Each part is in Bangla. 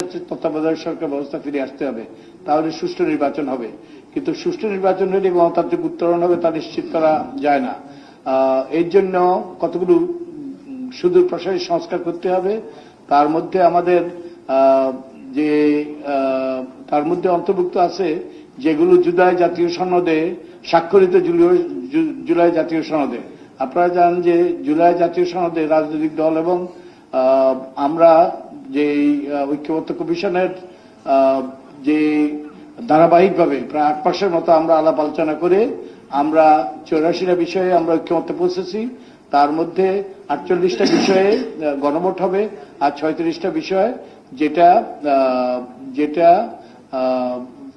হচ্ছে তত্ত্বাবধায়ক সরকার ব্যবস্থা ফিরে আসতে হবে, তাহলে সুষ্ঠু নির্বাচন হবে। কিন্তু সুষ্ঠু নির্বাচন হলে গণতান্ত্রিক উত্তরণ হবে তা নিশ্চিত করা যায় না। এর জন্য কতগুলো সুদূর প্রসারী সংস্কার করতে হবে। তার মধ্যে আমাদের তার মধ্যে অন্তর্ভুক্ত আছে যেগুলো জুলাই জাতীয় সনদে স্বাক্ষরিত, জুলাই জাতীয় সনদে। আপনারা জানেন যে জুলাই জাতীয় সনদে রাজনৈতিক দল এবং আমরা যে ঐক্যবদ্ধ কমিশনের যে ধারাবাহিকভাবে প্রায় 8 মাসের মতো আমরা আলাপ আলোচনা করে আমরা 84টা বিষয়ে আমরা ঐক্যমত্যে পৌঁছেছি। তার মধ্যে 48টা বিষয়ে গণভোট হবে আর 36টা বিষয় যেটা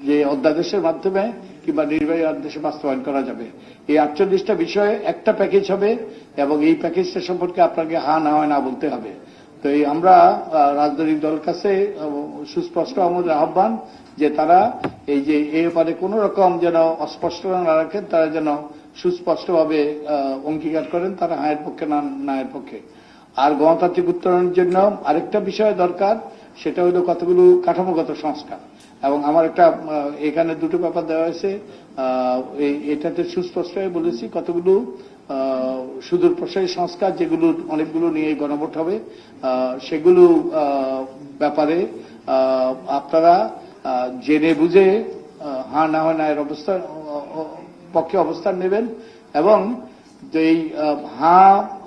যে অধ্যাদেশের মাধ্যমে কিংবা নির্বাহী আদেশে বাস্তবায়ন করা যাবে। এই 48টা বিষয়ে একটা প্যাকেজ হবে এবং এই প্যাকেজটা সম্পর্কে আপনাকে হা না হয় না বলতে হবে। তো এই আমরা রাজনৈতিক দলের কাছে সুস্পষ্ট আমাদের আহ্বান যে তারা এই যে এই ব্যাপারে কোন রকম যেন অস্পষ্টতা না রাখেন, তারা যেন সুস্পষ্টভাবে অঙ্গীকার করেন তারা হায়ের পক্ষে না এর পক্ষে। আর গণতান্ত্রিক উত্তরণের জন্য আরেকটা বিষয় দরকার, সেটা হলো কতগুলো কাঠামোগত সংস্কার। এবং আমার একটা এখানে দুটো ব্যাপার দেওয়া হয়েছে, এটাতে সুস্পষ্ট বলেছি কতগুলো সুদূর প্রসারী সংস্কার যেগুলো অনেকগুলো নিয়ে গণভোট হবে, সেগুলো ব্যাপারে আপনারা জেনে বুঝে হা না হয় না এর পক্ষে অবস্থান নেবেন। এবং এই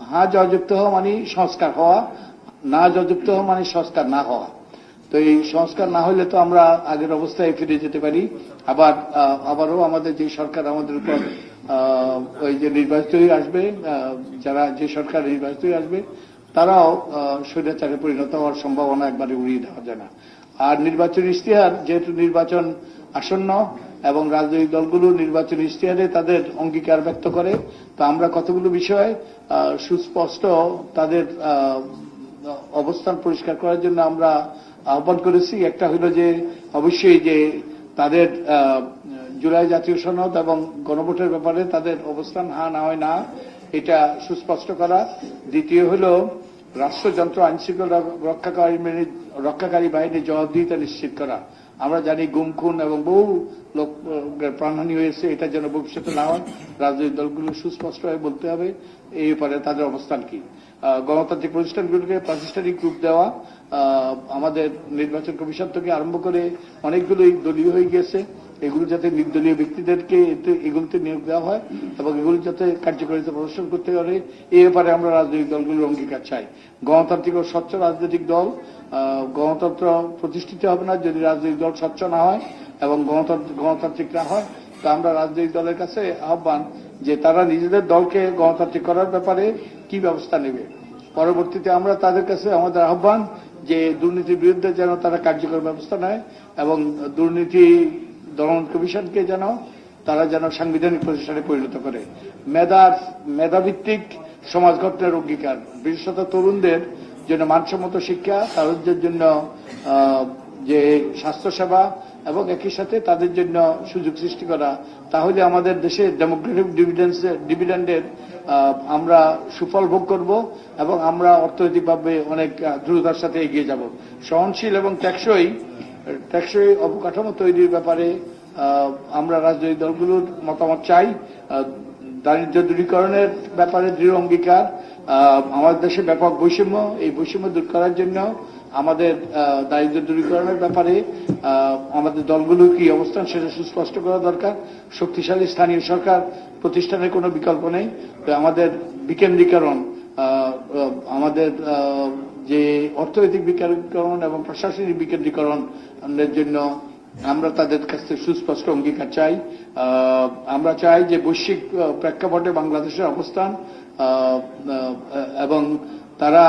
হা জয়যুক্ত হওয়া মানে সংস্কার হওয়া, না জয়যুক্ত হওয়া মানে সংস্কার না হওয়া। তো এই সংস্কার না হলে তো আমরা আগের অবস্থায় ফিরে যেতে পারি। আবারও আমাদের যে সরকার আমাদের উপর ওই যে নির্বাচিত হয়ে আসবে, যারা যে সরকার নির্বাচিত হয়ে আসবে তারাও স্বৈরাচারে পরিণত হওয়ার সম্ভাবনা একবারে উড়িয়ে দেওয়া যায় না। আর নির্বাচন ইশতেহার, যেহেতু নির্বাচন আসন্ন এবং রাজনৈতিক দলগুলো নির্বাচন ইশতেহারে তাদের অঙ্গীকার ব্যক্ত করে, তো আমরা কতগুলো বিষয় সুস্পষ্ট তাদের অবস্থান পরিষ্কার করার জন্য আমরা আহ্বান করেছি। একটা হলো যে অবশ্যই যে তাদের জুলাই জাতীয় সনদ এবং গণভোটের ব্যাপারে তাদের অবস্থান হা না হয় না এটা সুস্পষ্ট করা। দ্বিতীয় হলো রাষ্ট্রযন্ত্র আইনশৃঙ্খলা রক্ষাকারী বাহিনীর জবাবদিহিতা নিশ্চিত করা। আমরা জানি গুম খুন এবং বহু লোক প্রাণহানি হয়েছে, এটা যেন ভবিষ্যতে না হয় রাজনৈতিক দলগুলো সুস্পষ্টভাবে বলতে হবে এই ব্যাপারে তাদের অবস্থান কি। গণতান্ত্রিক প্রতিষ্ঠানগুলোকে প্রাতিষ্ঠানিক রূপ দেওয়া, আমাদের নির্বাচন কমিশন থেকে আরম্ভ করে অনেকগুলোই দলীয় হয়ে গেছে, এগুলো যাতে নির্দলীয় ব্যক্তিদেরকে এগুলোতে নিয়োগ দেওয়া হয় এবং এগুলো যাতে কার্যকারিতা প্রদর্শন করতে পারে, এই ব্যাপারে আমরা রাজনৈতিক দলগুলোর অঙ্গীকার চাই। গণতান্ত্রিক ও স্বচ্ছ রাজনৈতিক দল, গণতন্ত্র প্রতিষ্ঠিত হবে না যদি রাজনৈতিক দল স্বচ্ছ না হয় এবং গণতান্ত্রিক না হয়। তা আমরা রাজনৈতিক দলের কাছে আহ্বান যে তারা নিজেদের দলকে গণতান্ত্রিক করার ব্যাপারে কি ব্যবস্থা নেবে। পরবর্তীতে আমরা তাদের কাছে আমাদের আহ্বান যে দুর্নীতির বিরুদ্ধে যেন তারা কার্যকর ব্যবস্থা নেয় এবং দুর্নীতি দমন কমিশনকে তারা যেন সাংবিধানিক প্রতিষ্ঠানে পরিণত করে। মেধাভিত্তিক সমাজ গঠনের অঙ্গীকার, বিশেষত তরুণদের জন্য মানসম্মত শিক্ষা, তাদের জন্য যে স্বাস্থ্যসেবা এবং একই সাথে তাদের জন্য সুযোগ সৃষ্টি করা। তাহলে আমাদের দেশে ডেমোক্রেটিক ডিভিডেন্ডের আমরা সুফল ভোগ করব এবং আমরা অর্থনৈতিকভাবে অনেক দ্রুততার সাথে এগিয়ে যাব। সহনশীল এবং টেকসই অবকাঠামো তৈরির ব্যাপারে আমরা রাজনৈতিক দলগুলোর মতামত চাই। দারিদ্র্য দূরীকরণের ব্যাপারে দৃঢ় অঙ্গীকার। আমাদের দেশে ব্যাপক বৈষম্য, এই বৈষম্য দূর করার জন্য আমাদের দারিদ্র্য দূরীকরণের ব্যাপারে আমাদের দলগুলো কি অবস্থান সেটা সুস্পষ্ট করা দরকার। শক্তিশালী স্থানীয় সরকার প্রতিষ্ঠানের কোনো বিকল্প নেই। আমাদের বিকেন্দ্রীকরণ, আমাদের যে অর্থনৈতিক বিকেন্দ্রীকরণ এবং প্রশাসনিক বিকেন্দ্রীকরণের জন্য আমরা তাদের কাছ থেকে সুস্পষ্ট অঙ্গীকার চাই। আমরা চাই যে বৈশ্বিক প্রেক্ষাপটে বাংলাদেশের অবস্থান এবং তারা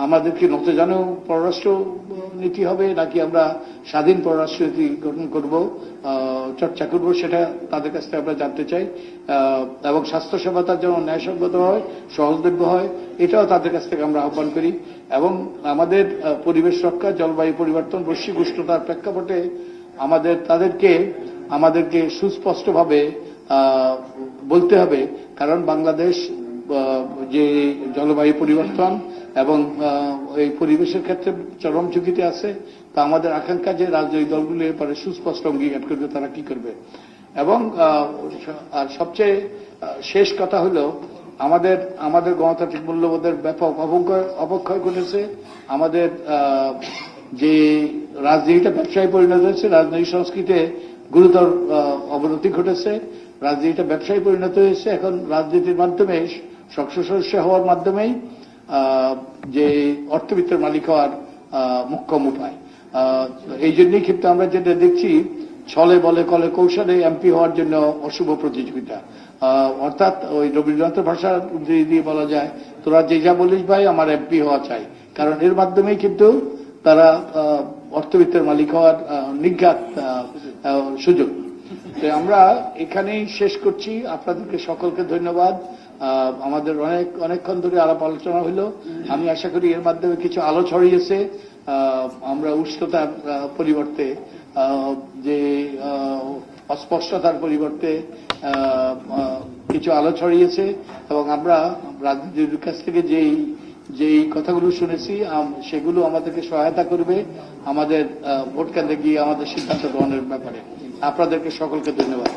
আমাদেরকে নতজানু পররাষ্ট্র নীতি হবে নাকি আমরা স্বাধীন পররাষ্ট্র নীতি গঠন করব, চর্চা করব, সেটা তাদের কাছ থেকে আমরা জানতে চাই। এবং স্বাস্থ্যসেবা তার যেন ন্যায়সঙ্গত হয়, সহজলভ্য হয়, এটাও তাদের কাছ থেকে আমরা আহ্বান করি। এবং আমাদের পরিবেশ রক্ষা, জলবায়ু পরিবর্তন, বৈশ্বিক উষ্ণতার প্রেক্ষাপটে আমাদেরকে সুস্পষ্টভাবে বলতে হবে, কারণ বাংলাদেশ যে জলবায়ু পরিবর্তন এবং এই পরিবেশের ক্ষেত্রে চরম ঝুঁকিতে আছে। তা আমাদের আকাঙ্ক্ষা যে রাজনৈতিক দলগুলো এরপরে সুস্পষ্ট অঙ্গীকার করবে তারা কি করবে। এবং আর সবচেয়ে শেষ কথা হলো আমাদের গণতান্ত্রিক মূল্যবোধের ব্যাপক অবক্ষয় ঘটেছে। আমাদের যে রাজনীতিটা ব্যবসায় পরিণত হয়েছে, রাজনৈতিক সংস্কৃতিতে গুরুতর অবনতি ঘটেছে। রাজনীতিটা ব্যবসায় পরিণত হয়েছে। এখন রাজনীতির মাধ্যমে সংসদ সদস্য হওয়ার মাধ্যমেই যে অর্থবিত্তের মালিক হওয়ার মোক্ষম উপায়। এই জন্যই কিন্তু আমরা যেটা দেখছি, ছলে বলে কলে কৌশলে এমপি হওয়ার জন্য অশুভ প্রতিযোগিতা। অর্থাৎ ওই রবীন্দ্রনাথের ভাষা দিয়ে বলা যায়, তোরা যে যা বলিস ভাই, আমার এমপি হওয়া চাই। কারণ এর মাধ্যমেই কিন্তু তারা অর্থবিত্তের মালিক হওয়ার নিঘাত সুযোগ। তো আমরা এখানেই শেষ করছি। আপনাদেরকে সকলকে ধন্যবাদ। আমাদের অনেকক্ষণ ধরে আলাপ আলোচনা হলো। আমি আশা করি এর মাধ্যমে কিছু আলো ছড়িয়েছে। আমরা উষ্ণতার পরিবর্তে যে অস্পষ্টতার পরিবর্তে কিছু আলো ছড়িয়েছে এবং আমরা রাজনীতির কাছ থেকে যেই কথাগুলো শুনেছি সেগুলো আমাদেরকে সহায়তা করবে আমাদের ভোট কেন্দ্রে গিয়ে আমাদের সিদ্ধান্ত গ্রহণের ব্যাপারে। আপনাদেরকে সকলকে ধন্যবাদ।